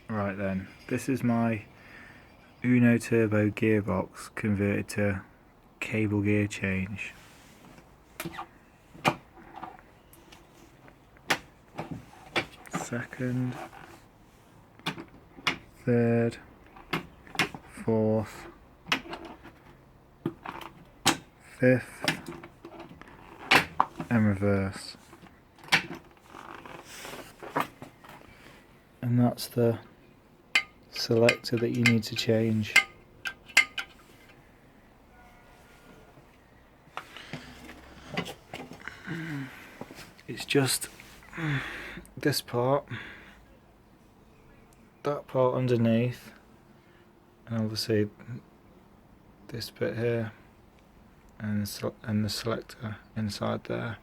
Right then, this is my Uno Turbo gearbox converted to cable gear change. Second, third, fourth, fifth, and reverse. And that's the selector that you need to change. It's just this part, that part underneath, and obviously this bit here, and the selector inside there.